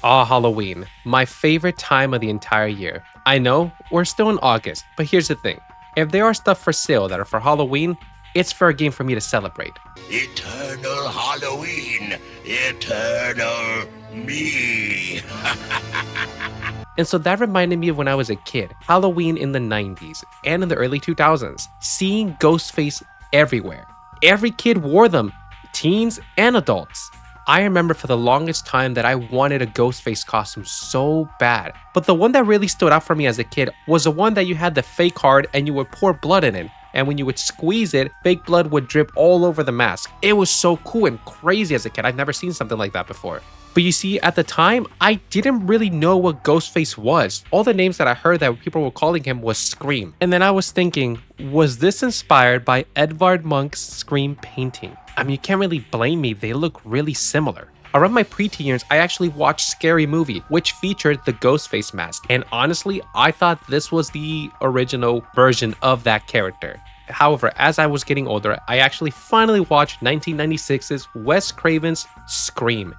Ah, Halloween, my favorite time of the entire year. I know, we're still in August, but here's the thing. If there are stuff for sale that are for Halloween, it's fair game for me to celebrate. Eternal Halloween, eternal me. And so that reminded me of when I was a kid, Halloween in the 90s and in the early 2000s, seeing Ghostface everywhere. Every kid wore them, teens and adults. I remember for the longest time that I wanted a Ghostface costume so bad. But the one that really stood out for me as a kid was the one that you had the fake heart and you would pour blood in it. And when you would squeeze it, fake blood would drip all over the mask. It was so cool and crazy as a kid. I'd never seen something like that before. But you see, at the time, I didn't really know what Ghostface was. All the names that I heard that people were calling him was Scream. And then I was thinking, was this inspired by Edvard Munch's Scream painting? I mean, you can't really blame me, they look really similar. Around my preteen years, I actually watched Scary Movie, which featured the Ghostface mask. And honestly, I thought this was the original version of that character. However, as I was getting older, I actually finally watched 1996's Wes Craven's Scream.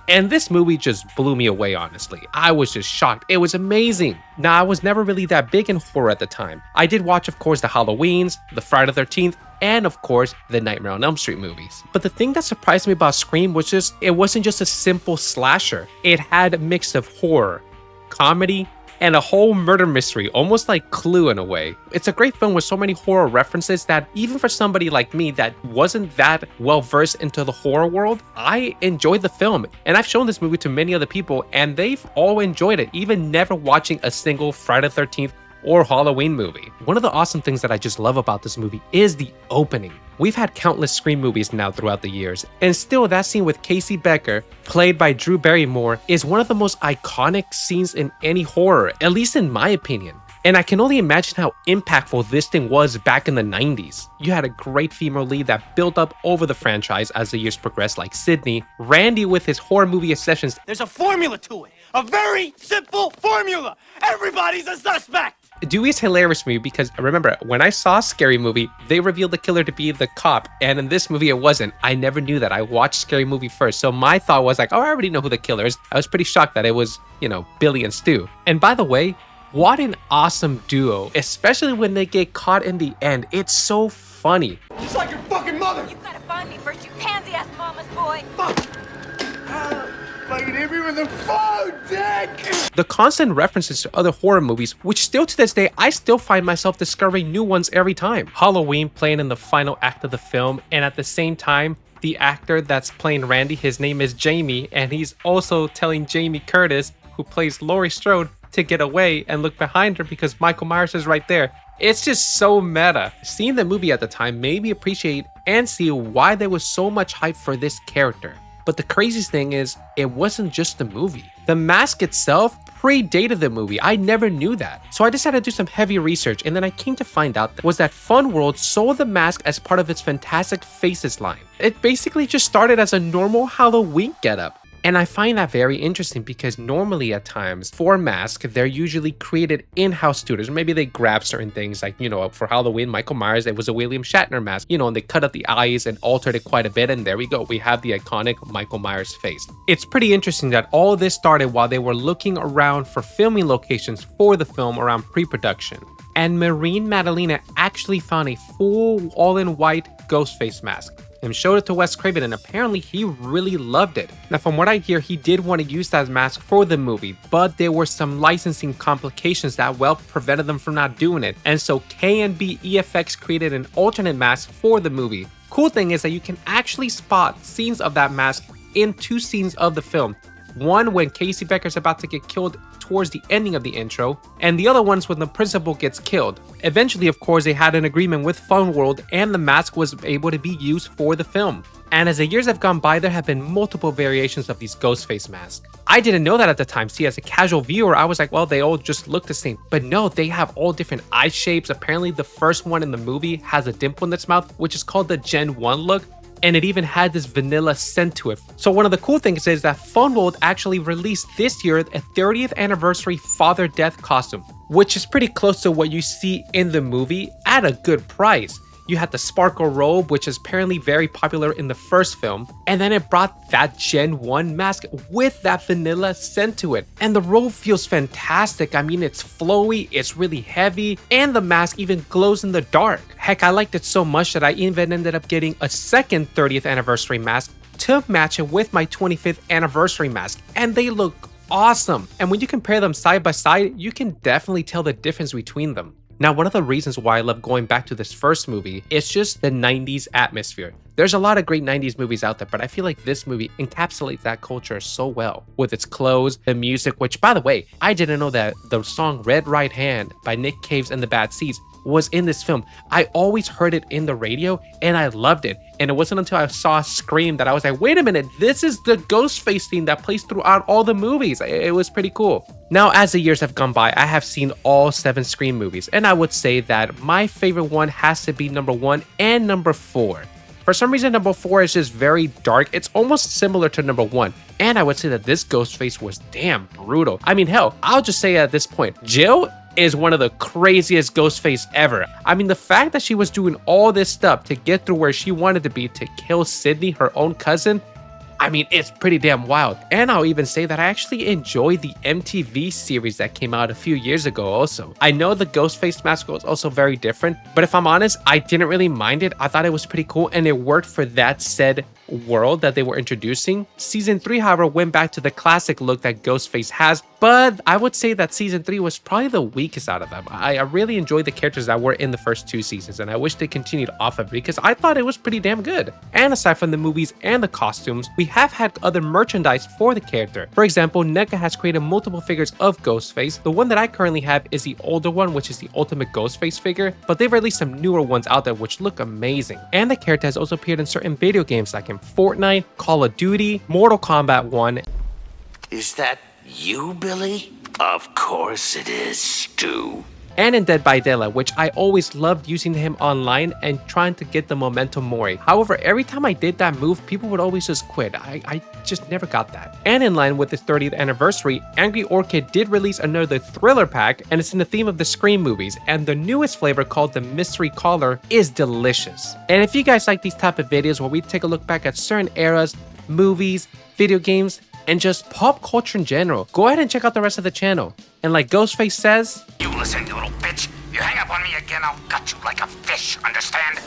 And this movie just blew me away, honestly. I was just shocked. It was amazing. Now, I was never really that big in horror at the time. I did watch, of course, the Halloweens, the Friday the 13th, and of course, the Nightmare on Elm Street movies. But the thing that surprised me about Scream was just, it wasn't just a simple slasher. It had a mix of horror, comedy, and a whole murder mystery, almost like Clue in a way. It's a great film with so many horror references that even for somebody like me that wasn't that well versed into the horror world, I enjoyed the film. And I've shown this movie to many other people and they've all enjoyed it, even never watching a single Friday the 13th or Halloween movie. One of the awesome things that I just love about this movie is the opening. We've had countless Scream movies now throughout the years, and still that scene with Casey Becker, played by Drew Barrymore, is one of the most iconic scenes in any horror, at least in my opinion. And I can only imagine how impactful this thing was back in the 90s. You had a great female lead that built up over the franchise as the years progressed, like Sydney, Randy with his horror movie obsessions. There's a formula to it, a very simple formula. Everybody's a suspect. Dewey is hilarious to me because remember, when I saw Scary Movie, they revealed the killer to be the cop, and in this movie it wasn't. I never knew that. I watched Scary Movie first, so my thought was like, oh, I already know who the killer is. I was pretty shocked that it was, Billy and Stu. And by the way, what an awesome duo, especially when they get caught in the end. It's so funny. Just like your fucking mother. You gotta find me first, you pansy-ass mama's boy. Fuck. Fucking hit me with the phone, dick. The constant references to other horror movies, which still to this day, I still find myself discovering new ones every time. Halloween playing in the final act of the film, and at the same time, the actor that's playing Randy, his name is Jamie, and he's also telling Jamie Curtis, who plays Laurie Strode, to get away and look behind her because Michael Myers is right there. It's just so meta. Seeing the movie at the time made me appreciate and see why there was so much hype for this character. But the craziest thing is, it wasn't just the movie. The mask itself predated the movie. I never knew that. So I decided to do some heavy research, and then I came to find out that Fun World sold the mask as part of its Fantastic Faces line. It basically just started as a normal Halloween getup. And I find that very interesting because normally at times for masks, they're usually created in-house studios. Maybe they grab certain things like, for Halloween, Michael Myers, it was a William Shatner mask, and they cut out the eyes and altered it quite a bit. And there we go. We have the iconic Michael Myers face. It's pretty interesting that all of this started while they were looking around for filming locations for the film around pre-production. And Maureen Madalena actually found a full all-in-white Ghostface mask and showed it to Wes Craven, and apparently he really loved it. Now from what I hear, he did want to use that mask for the movie, but there were some licensing complications that prevented them from not doing it, and so K&B EFX created an alternate mask for the movie. Cool thing is that you can actually spot scenes of that mask in two scenes of the film. One when Casey Becker's about to get killed towards the ending of the intro, and the other one's when the principal gets killed. Eventually, of course, they had an agreement with Fun World and the mask was able to be used for the film. And as the years have gone by, there have been multiple variations of these Ghostface masks. I didn't know that at the time. See, as a casual viewer, I was like, well, they all just look the same. But no, they have all different eye shapes. Apparently, the first one in the movie has a dimple in its mouth, which is called the Gen 1 look. And it even had this vanilla scent to it. So one of the cool things is that Fun World actually released this year a 30th anniversary Father Death costume, which is pretty close to what you see in the movie at a good price. You had the sparkle robe, which is apparently very popular in the first film, and then it brought that Gen 1 mask with that vanilla scent to it. And the robe feels fantastic. I mean, it's flowy, it's really heavy, and the mask even glows in the dark. Heck, I liked it so much that I even ended up getting a second 30th anniversary mask to match it with my 25th anniversary mask, and they look awesome. And when you compare them side by side, you can definitely tell the difference between them. Now, one of the reasons why I love going back to this first movie is just the 90s atmosphere. There's a lot of great 90s movies out there, but I feel like this movie encapsulates that culture so well with its clothes, the music, which, by the way, I didn't know that the song Red Right Hand by Nick Cave and the Bad Seeds was in this film. I always heard it in the radio and I loved it. And it wasn't until I saw Scream that I was like, wait a minute, this is the Ghostface theme that plays throughout all the movies. It was pretty cool. Now, as the years have gone by, I have seen all 7 Scream movies, and I would say that my favorite one has to be number 1 and number 4. For some reason, number 4 is just very dark. It's almost similar to number 1. And I would say that this Ghostface was damn brutal. I mean, hell, I'll just say at this point, Jill is one of the craziest Ghostface ever. I mean, the fact that she was doing all this stuff to get through where she wanted to be to kill Sydney, her own cousin, I mean, it's pretty damn wild. And I'll even say that I actually enjoy the MTV series that came out a few years ago also. I know the Ghostface mask was also very different, but if I'm honest, I didn't really mind it. I thought it was pretty cool and it worked for that said world that they were introducing. Season 3, however, went back to the classic look that Ghostface has, but I would say that season 3 was probably the weakest out of them. I really enjoyed the characters that were in the first 2 seasons, and I wish they continued off of it because I thought it was pretty damn good. And aside from the movies and the costumes, we have had other merchandise for the character. For example, NECA has created multiple figures of Ghostface. The one that I currently have is the older one, which is the Ultimate Ghostface figure, but they've released some newer ones out there which look amazing. And the character has also appeared in certain video games like in Fortnite, Call of Duty, Mortal Kombat 1. Is that you, Billy? Of course it is, Stu. And in Dead by Daylight, which I always loved using him online and trying to get the Memento Mori. However, every time I did that move, people would always just quit. I just never got that. And in line with its 30th anniversary, Angry Orchid did release another thriller pack, and it's in the theme of the Scream movies, and the newest flavor called the Mystery Caller is delicious. And if you guys like these type of videos where we take a look back at certain eras, movies, video games, and just pop culture in general, go ahead and check out the rest of the channel. And like Ghostface says, You listen, you little bitch. You hang up on me again, I'll gut you like a fish, understand?